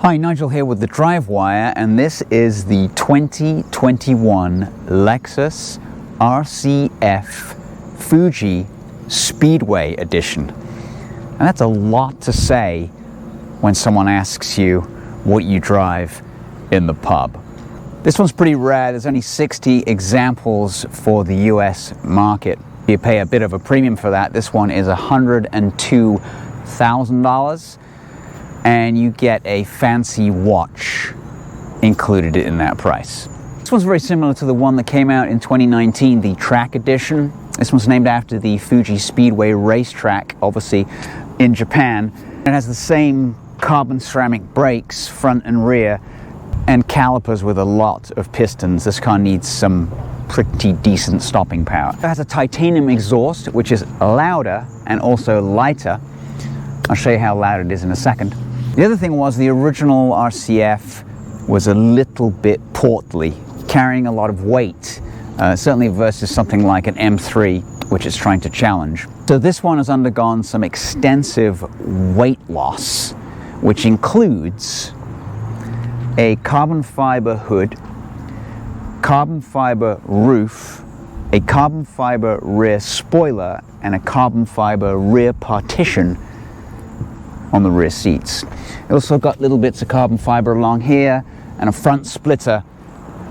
Hi, Nigel here with the Drive Wire, and this is the 2021 Lexus RCF Fuji Speedway Edition. And that's a lot to say when someone asks you what you drive in the pub. This one's pretty rare. There's only 60 examples for the US market. You pay a bit of a premium for that. This one is $102,000. And you get a fancy watch included in that price. This one's very similar to the one that came out in 2019, the Track Edition. This one's named after the Fuji Speedway racetrack, obviously in Japan. It has the same carbon ceramic brakes, front and rear, and calipers with a lot of pistons. This car needs some pretty decent stopping power. It has a titanium exhaust, which is louder and also lighter. I'll show you how loud it is in a second. The other thing was the original RCF was a little bit portly, carrying a lot of weight, certainly versus something like an M3, which it's trying to challenge. So this one has undergone some extensive weight loss, which includes a carbon fiber hood, carbon fiber roof, a carbon fiber rear spoiler, and a carbon fiber rear partition on the rear seats. It also got little bits of carbon fiber along here and a front splitter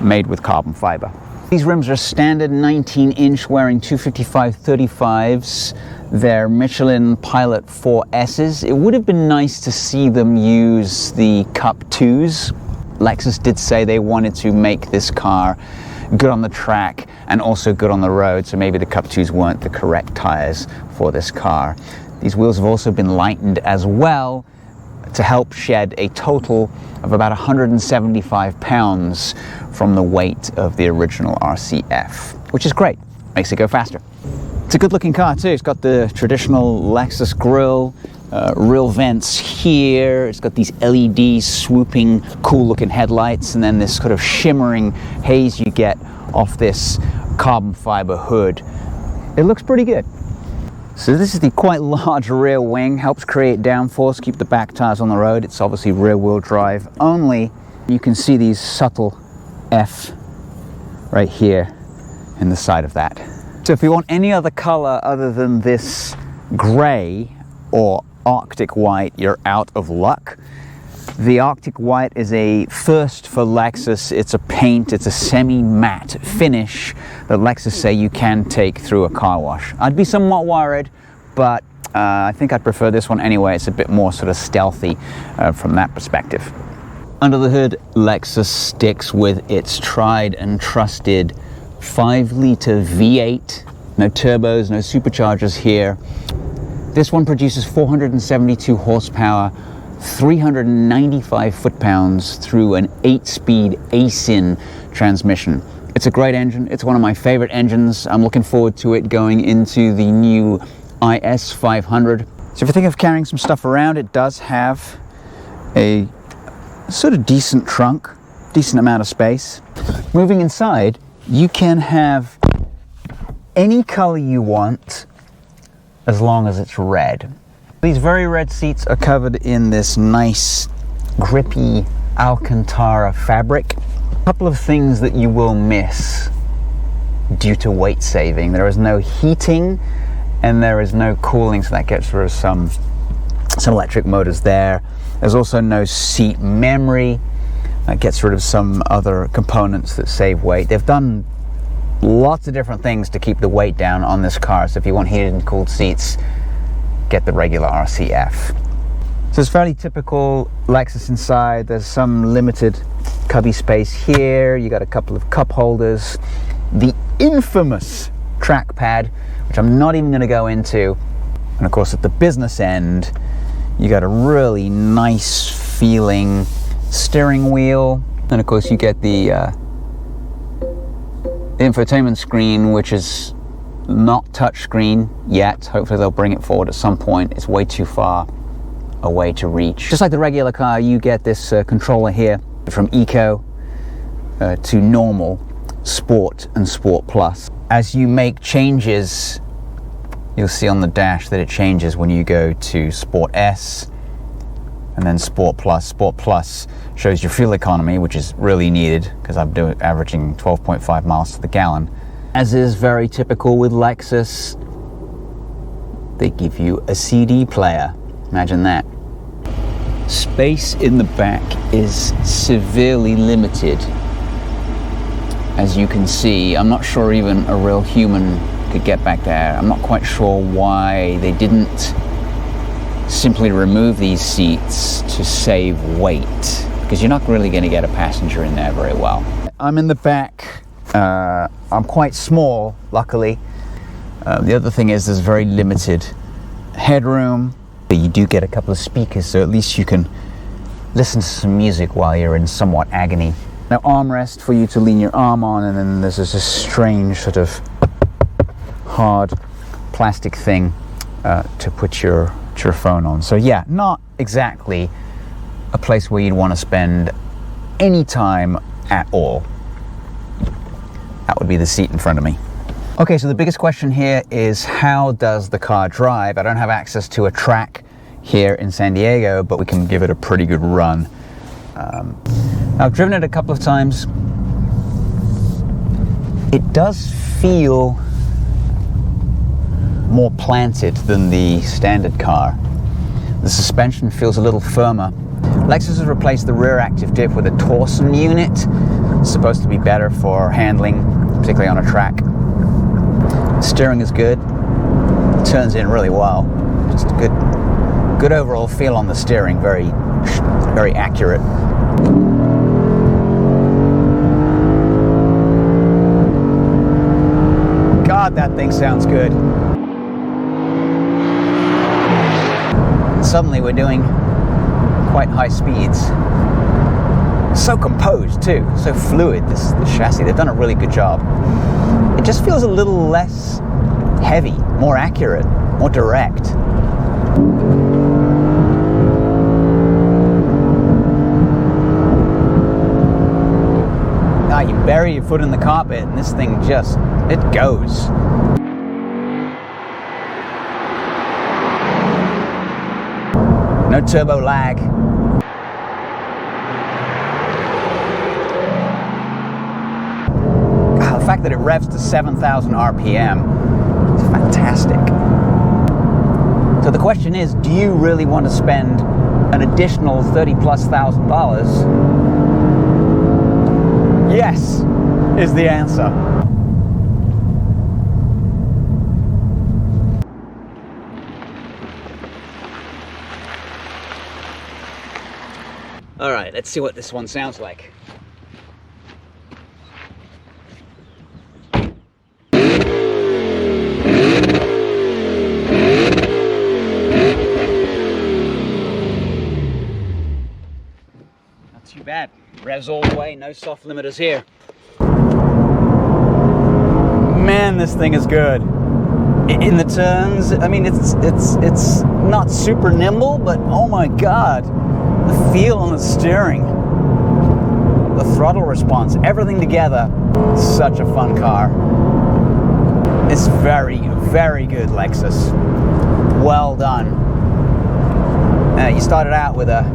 made with carbon fiber. These rims are standard 19-inch wearing 255/35s. They're Michelin Pilot 4S's. It would have been nice to see them use the Cup 2s. Lexus did say they wanted to make this car good on the track and also good on the road, so maybe the Cup 2s weren't the correct tires for this car. These wheels have also been lightened as well to help shed a total of about 175 pounds from the weight of the original RCF, which is great, makes it go faster. It's a good looking car too. It's got the traditional Lexus grille, real vents here. It's got these LED swooping, cool looking headlights, and then this sort of shimmering haze you get off this carbon fiber hood. It looks pretty good. So this is the quite large rear wing, helps create downforce, keep the back tires on the road. It's obviously rear wheel drive only. You can see these subtle F right here in the side of that. So if you want any other color other than this gray or Arctic white, you're out of luck. The Arctic white is a first for Lexus. It's a paint, it's a semi-matte finish that Lexus say you can take through a car wash. I'd be somewhat worried, but I think I'd prefer this one anyway. It's a bit more sort of stealthy from that perspective. Under the hood, Lexus sticks with its tried and trusted 5-liter V8. No turbos, no superchargers here. This one produces 472 horsepower, 395 foot-pounds through an 8-speed ASIN transmission. It's a great engine. It's one of my favorite engines. I'm looking forward to it going into the new IS 500. So if you think of carrying some stuff around, it does have a sort of decent trunk, decent amount of space. Moving inside, you can have any color you want as long as it's red. These very red seats are covered in this nice grippy Alcantara fabric. A couple of things that you will miss due to weight saving. There is no heating and there is no cooling, so that gets rid of some electric motors there. There's also no seat memory. That gets rid of some other components that save weight. They've done lots of different things to keep the weight down on this car, so if you want heated and cooled seats, get the regular RCF. So it's fairly typical Lexus inside. There's some limited cubby space here. You got a couple of cup holders. The infamous trackpad, which I'm not even going to go into. And of course at the business end, you got a really nice feeling steering wheel. And of course you get the infotainment screen, which is not touchscreen yet. Hopefully they'll bring it forward at some point. It's way too far away to reach. Just like the regular car, you get this controller here from Eco to Normal, Sport, and Sport Plus. As you make changes, you'll see on the dash that it changes when you go to Sport S, and then Sport Plus. Sport Plus shows your fuel economy, which is really needed because I'm averaging 12.5 miles to the gallon. As is very typical with Lexus, they give you a CD player. Imagine that. Space in the back is severely limited. As you can see, I'm not sure even a real human could get back there. I'm not quite sure why they didn't simply remove these seats to save weight, because you're not really going to get a passenger in there very well. I'm in the back. I'm quite small, luckily. The other thing is there's very limited headroom. But you do get a couple of speakers, so at least you can listen to some music while you're in somewhat agony. Now, armrest for you to lean your arm on, and then there's this strange sort of hard plastic thing to put your phone on. So yeah, not exactly a place where you'd want to spend any time at all. That would be the seat in front of me. Okay, so the biggest question here is, how does the car drive? I don't have access to a track here in San Diego, but we can give it a pretty good run. I've driven it a couple of times. It does feel more planted than the standard car. The suspension feels a little firmer. Lexus has replaced the rear active diff with a torsion unit. It's supposed to be better for handling, particularly on a track. Steering is good. Turns in really well. Just a good overall feel on the steering. Very accurate. God, that thing sounds good. Suddenly we're doing quite high speeds. So composed too, so fluid, this chassis. They've done a really good job. It just feels a little less heavy, more accurate, more direct. Now you bury your foot in the carpet and this thing just, it goes. No turbo lag. The fact that it revs to 7,000 RPM is fantastic. So the question is, do you really want to spend an additional $30,000+? Yes, is the answer. All right, let's see what this one sounds like. Too bad. Revs all the way, no soft limiters here. Man, this thing is good. In the turns, I mean, it's not super nimble, but oh my God, the feel on the steering, the throttle response, everything together, such a fun car. It's very, very good, Lexus. Well done. You started out with a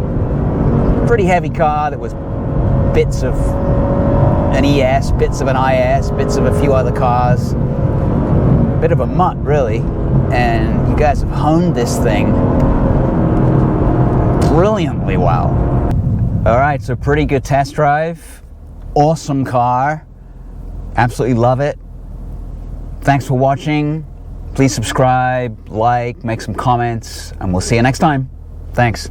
pretty heavy car that was bits of an ES, bits of an IS, bits of a few other cars. Bit of a mutt, really. And you guys have honed this thing brilliantly well. All right, so pretty good test drive. Awesome car. Absolutely love it. Thanks for watching. Please subscribe, like, make some comments, and we'll see you next time. Thanks.